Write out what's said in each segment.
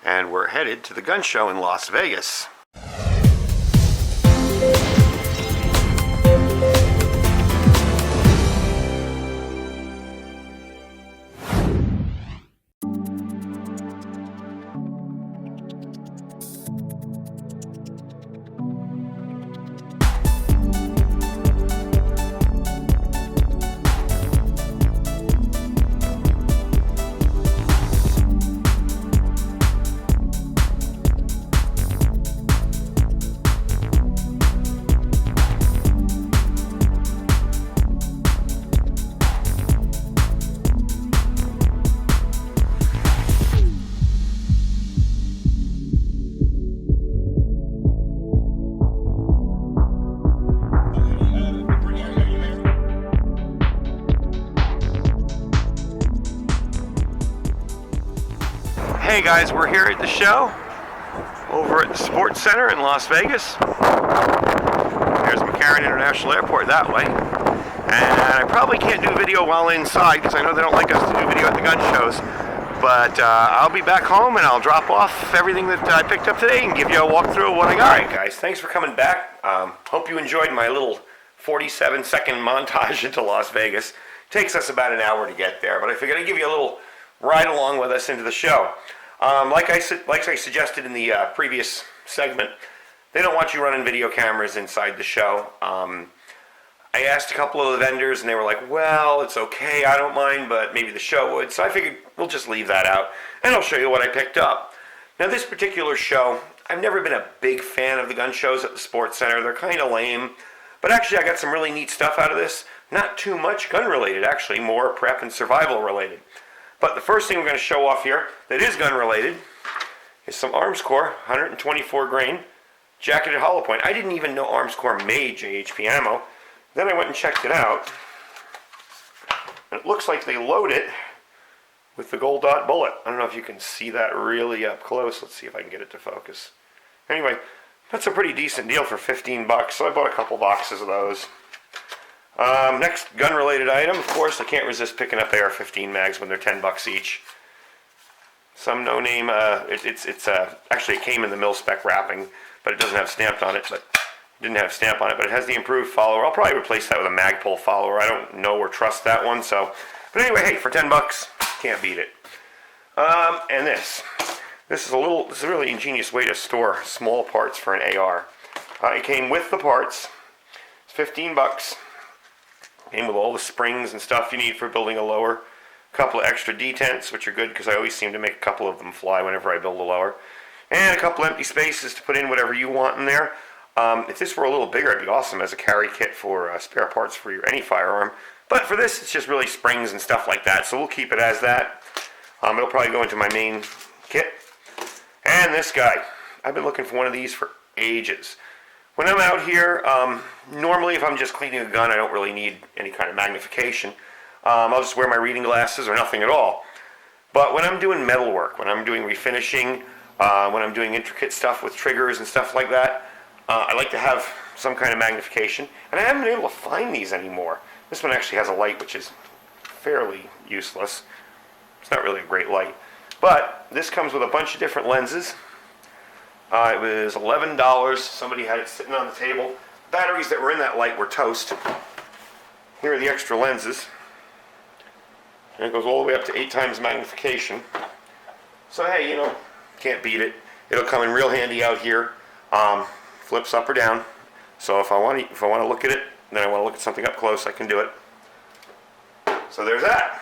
and we're headed to the gun show in Las Vegas. Hey guys, we're here at the show over at the Sports Center in Las Vegas. There's McCarran International Airport that way. And I probably can't do video while inside because I know they don't like us to do video at the gun shows. But I'll be back home and I'll drop off everything that I picked up today and give you a walkthrough of what I got. Alright guys, thanks for coming back. Hope you enjoyed my little 47-second montage into Las Vegas. Takes us about an hour to get there, but I figured I'd give you a little ride along with us into the show. Like I suggested in the previous segment, they don't want you running video cameras inside the show. I asked a couple of the vendors and they were like, well, it's okay, I don't mind, but maybe the show would. So I figured we'll just leave that out and I'll show you what I picked up. Now this particular show, I've never been a big fan of the gun shows at the Sports Center. They're kind of lame, but actually I got some really neat stuff out of this. Not too much gun related, actually more prep and survival related. But the first thing we're going to show off here that is gun related is some Armscor 124 grain jacketed hollow point. I didn't even know Armscor made JHP ammo. Then I went and checked it out. And it looks like they load it with the gold dot bullet. I don't know if you can see that really up close. Let's see if I can get it to focus. Anyway, that's a pretty decent deal for 15 bucks. So I bought a couple boxes of those. Next gun-related item, of course, I can't resist picking up AR-15 mags when they're 10 bucks each. Some no-name, actually it came in the mil-spec wrapping, but it doesn't have stamped on it, but didn't have a stamp on it, but it has the improved follower. I'll probably replace that with a Magpul follower. I don't know or trust that one, so. But anyway, hey, for 10 bucks, can't beat it. And this is a really ingenious way to store small parts for an AR. It came with the parts. It's 15 bucks. Came with all the springs and stuff you need for building a lower. A couple of extra detents, which are good because I always seem to make a couple of them fly whenever I build a lower. And a couple empty spaces to put in whatever you want in there. If this were a little bigger, it'd be awesome as a carry kit for spare parts for any firearm. But for this, it's just really springs and stuff like that, so we'll keep it as that. It'll probably go into my main kit. And this guy. I've been looking for one of these for ages. When I'm out here, normally if I'm just cleaning a gun, I don't really need any kind of magnification. I'll just wear my reading glasses or nothing at all. But when I'm doing metal work, when I'm doing refinishing, when I'm doing intricate stuff with triggers and stuff like that, I like to have some kind of magnification. And I haven't been able to find these anymore. This one actually has a light which is fairly useless. It's not really a great light. But this comes with a bunch of different lenses. It was $11. Somebody had it sitting on the table. Batteries that were in that light were toast. Here are the extra lenses. And it goes all the way up to 8 times magnification. So hey, you know, can't beat it. It'll come in real handy out here. Flips up or down. So if I want to look at it, then I want to look at something up close, I can do it. So there's that.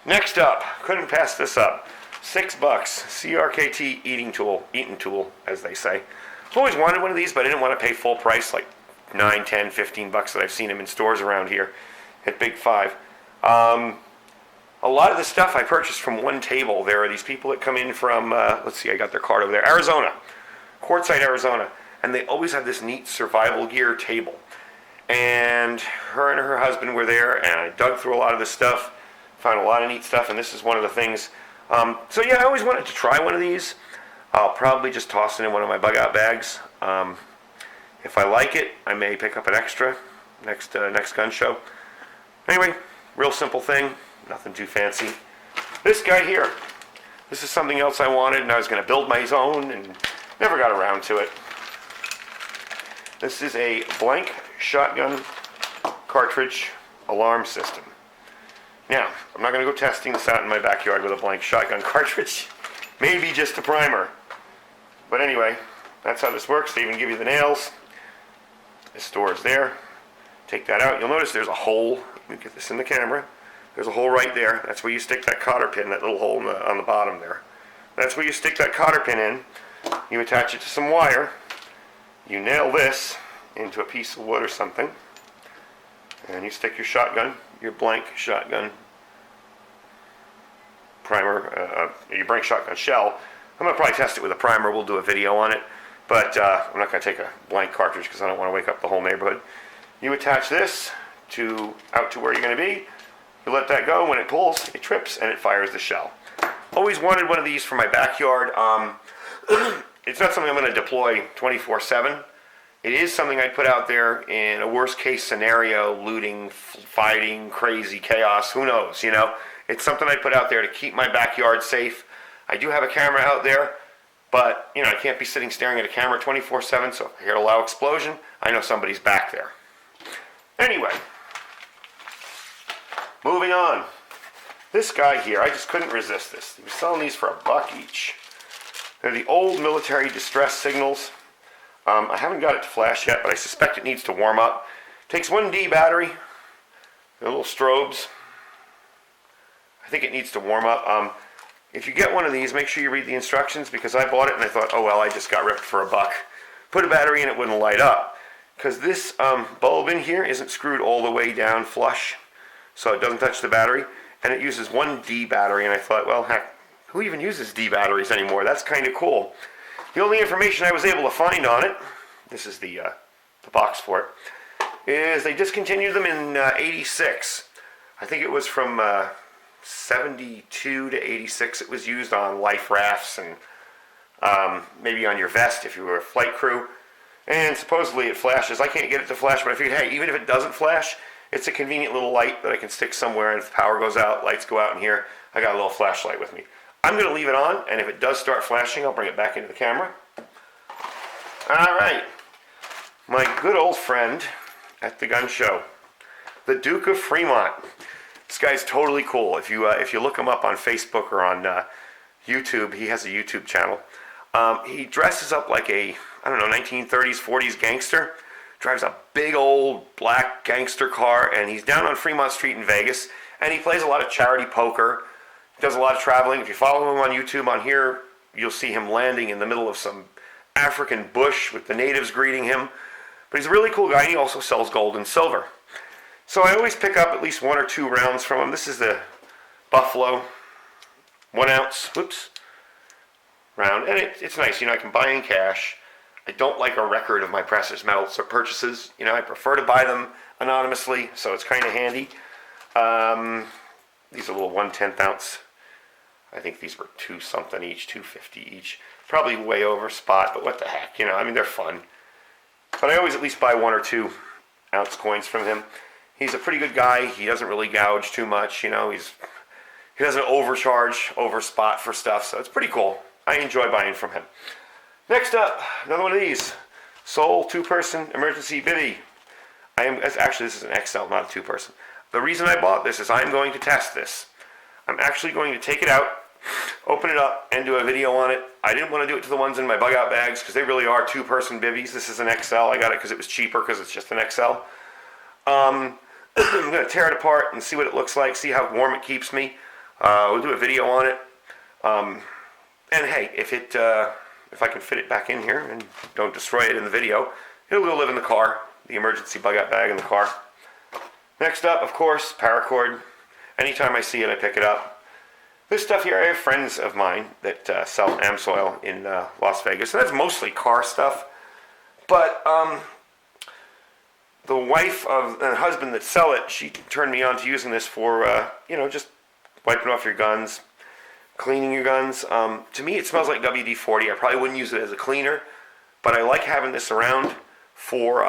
Next up, couldn't pass this up. $6, CRKT eating tool, as they say. I've always wanted one of these, but I didn't want to pay full price, like 9, 10, 15 bucks that I've seen them in stores around here at Big 5. A lot of the stuff I purchased from one table. There are these people that come in from, let's see, I got their card over there, Arizona, Quartzsite, Arizona, and they always have this neat survival gear table. And her husband were there, and I dug through a lot of this stuff, found a lot of neat stuff, and this is one of the things. So yeah, I always wanted to try one of these. I'll probably just toss it in one of my bug out bags. If I like it, I may pick up an extra next gun show. Anyway, real simple thing, nothing too fancy. This guy here, This is something else I wanted, and I was going to build my own, and never got around to it. This is a blank shotgun cartridge alarm system. Now, I'm not going to go testing this out in my backyard with a blank shotgun cartridge. Maybe just a primer. But anyway, that's how this works. They even give you the nails. The store is there. Take that out. You'll notice there's a hole. Let me get this in the camera. There's a hole right there. That's where you stick that cotter pin, that little hole on the bottom there. That's where you stick that cotter pin in. You attach it to some wire. You nail this into a piece of wood or something. And you stick your shotgun, your blank shotgun primer, your blank shotgun shell. I'm going to probably test it with a primer. We'll do a video on it. But I'm not going to take a blank cartridge because I don't want to wake up the whole neighborhood. You attach this out to where you're going to be. You let that go. When it pulls, it trips and it fires the shell. Always wanted one of these for my backyard. It's not something I'm going to deploy 24/7. It is something I'd put out there in a worst case scenario, looting, fighting, crazy chaos, who knows, you know. It's something I put out there to keep my backyard safe. I do have a camera out there, but, you know, I can't be sitting staring at a camera 24/7, so if I hear a loud explosion, I know somebody's back there. Anyway, moving on. This guy here, I just couldn't resist this. He was selling these for $1 each. They're the old military distress signals. I haven't got it to flash yet, but I suspect it needs to warm up. Takes 1D battery. They're little strobes. I think it needs to warm up. If you get one of these, make sure you read the instructions, because I bought it and I thought, oh well, I just got ripped for $1. Put a battery in, it wouldn't light up. Because this bulb in here isn't screwed all the way down flush, so it doesn't touch the battery. And it uses 1D battery, and I thought, well, heck, who even uses D batteries anymore? That's kind of cool. The only information I was able to find on it, this is the box for it, is they discontinued them in 86. I think it was from 72 to 86. It was used on life rafts and maybe on your vest if you were a flight crew. And supposedly it flashes. I can't get it to flash, but I figured, hey, even if it doesn't flash, it's a convenient little light that I can stick somewhere, and if the power goes out, lights go out in here, I got a little flashlight with me. I'm going to leave it on, and if it does start flashing, I'll bring it back into the camera. All right. My good old friend at the gun show, the Duke of Fremont. This guy's totally cool. If you look him up on Facebook or on YouTube, he has a YouTube channel. He dresses up like a, I don't know, 1930s, 40s gangster. Drives a big old black gangster car, and he's down on Fremont Street in Vegas, and he plays a lot of charity poker. Does a lot of traveling. If you follow him on YouTube on here, you'll see him landing in the middle of some African bush with the natives greeting him. But he's a really cool guy, and he also sells gold and silver. So I always pick up at least 1 or 2 rounds from him. This is the Buffalo 1 ounce, round. And it's nice, you know, I can buy in cash. I don't like a record of my precious metals or purchases. You know, I prefer to buy them anonymously, so it's kind of handy. These are little 1/10 ounce. I think these were $2 something each, $2.50 each. Probably way over spot, but what the heck, you know, I mean, they're fun. But I always at least buy 1 or 2 ounce coins from him. He's a pretty good guy. He doesn't really gouge too much, you know, he doesn't overcharge over spot for stuff, so it's pretty cool. I enjoy buying from him. Next up, another one of these. Sol 2-person emergency bivvy. Actually, this is an XL, not a 2-person. The reason I bought this is I'm going to test this. I'm actually going to take it out, open it up, and do a video on it. I didn't want to do it to the ones in my bug out bags because they really are 2-person bivvies. This is an XL. I got it because it was cheaper because it's just an XL. I'm going to tear it apart and see what it looks like, see how warm it keeps me. We'll do a video on it. And hey, if I can fit it back in here and don't destroy it in the video, it'll go live in the car, the emergency bug out bag in the car. Next up, of course, paracord. Anytime I see it, I pick it up. This stuff here, I have friends of mine that sell AmSoil in Las Vegas, and that's mostly car stuff. But the wife of the husband that sell it, she turned me on to using this for, just wiping off your guns, cleaning your guns. To me, it smells like WD-40. I probably wouldn't use it as a cleaner, but I like having this around for,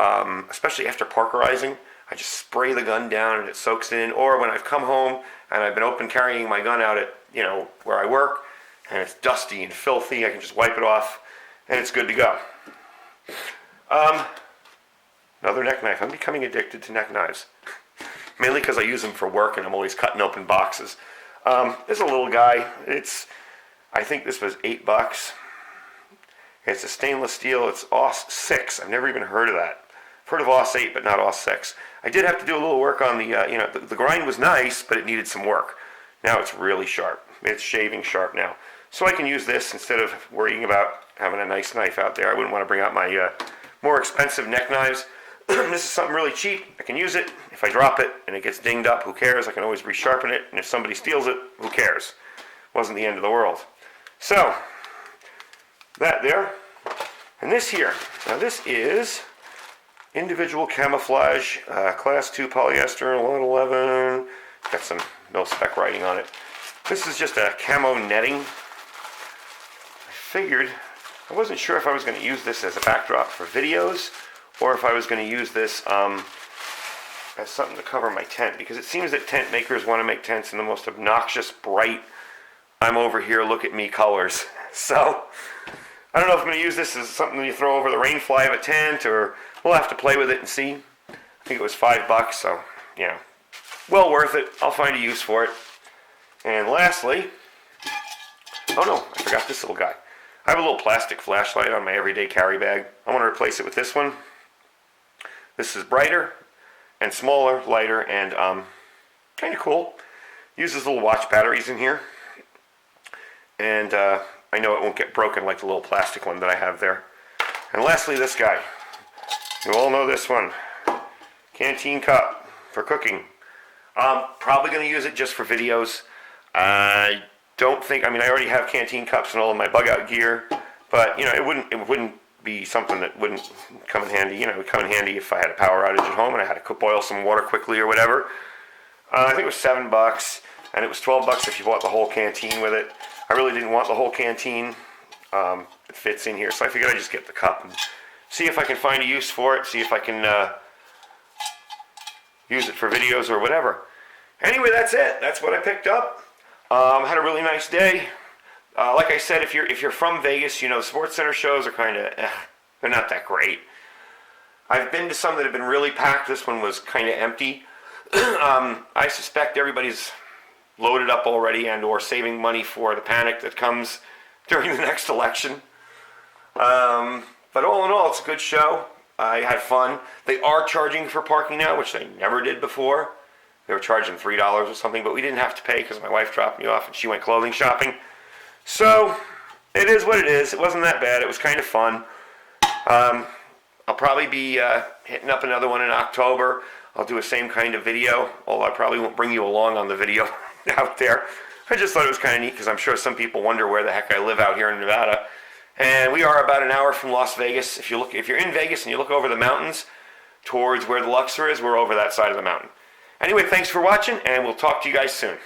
especially after parkerizing. I just spray the gun down and it soaks in. Or when I've come home and I've been open carrying my gun out at, where I work, and it's dusty and filthy. I can just wipe it off, and it's good to go. Another neck knife. I'm becoming addicted to neck knives. Mainly because I use them for work and I'm always cutting open boxes. There's a little guy. I think this was $8. It's a stainless steel. It's AUS 6. I've never even heard of that. I've heard of AUS 8, but not AUS 6. I did have to do a little work on the grind was nice, but it needed some work. Now it's really sharp. It's shaving sharp now. So I can use this instead of worrying about having a nice knife out there. I wouldn't want to bring out my more expensive neck knives. This is something really cheap. I can use it. If I drop it and it gets dinged up, who cares? I can always resharpen it. And if somebody steals it, who cares? Wasn't the end of the world. So, that there. And this here. Now this is individual camouflage, class 2 polyester, 1111. Got some mil-spec writing on it. This is just a camo netting. I figured, I wasn't sure if I was going to use this as a backdrop for videos or if I was going to use this as something to cover my tent, because it seems that tent makers want to make tents in the most obnoxious, bright, I'm over here, look at me colors. So, I don't know if I'm going to use this as something you throw over the rain fly of a tent, or we'll have to play with it and see. I think it was $5, so, yeah. Well worth it. I'll find a use for it. And lastly, oh no, I forgot this little guy. I have a little plastic flashlight on my everyday carry bag. I want to replace it with this one. This is brighter and smaller, lighter, and kind of cool. Uses little watch batteries in here. And I know it won't get broken like the little plastic one that I have there. And lastly, this guy. You all know this one. Canteen cup for cooking. Probably going to use it just for videos. I don't think, I already have canteen cups and all of my bug out gear, but it wouldn't be something that wouldn't come in handy. It would come in handy if I had a power outage at home and I had to boil some water quickly or whatever. I think it was $7, and it was $12 if you bought the whole canteen with it. I really didn't want the whole canteen. It fits in here, so I figured I'd just get the cup and see if I can find a use for it, see if I can use it for videos or whatever. Anyway, that's it. That's what I picked up. Had a really nice day. Like I said, if you're from Vegas, the Sports Center shows are kind of, they're not that great. I've been to some that have been really packed. This one was kind of empty. I suspect everybody's loaded up already and or saving money for the panic that comes during the next election. But all in all, it's a good show. I had fun. They are charging for parking now, which they never did before. They were charging $3 or something, but we didn't have to pay because my wife dropped me off and she went clothing shopping. So, it is what it is. It wasn't that bad. It was kind of fun. I'll probably be hitting up another one in October. I'll do a same kind of video, although I probably won't bring you along on the video out there. I just thought it was kind of neat because I'm sure some people wonder where the heck I live out here in Nevada. And we are about an hour from Las Vegas. If you're in Vegas and you look over the mountains towards where the Luxor is, we're over that side of the mountain. Anyway, thanks for watching, and we'll talk to you guys soon.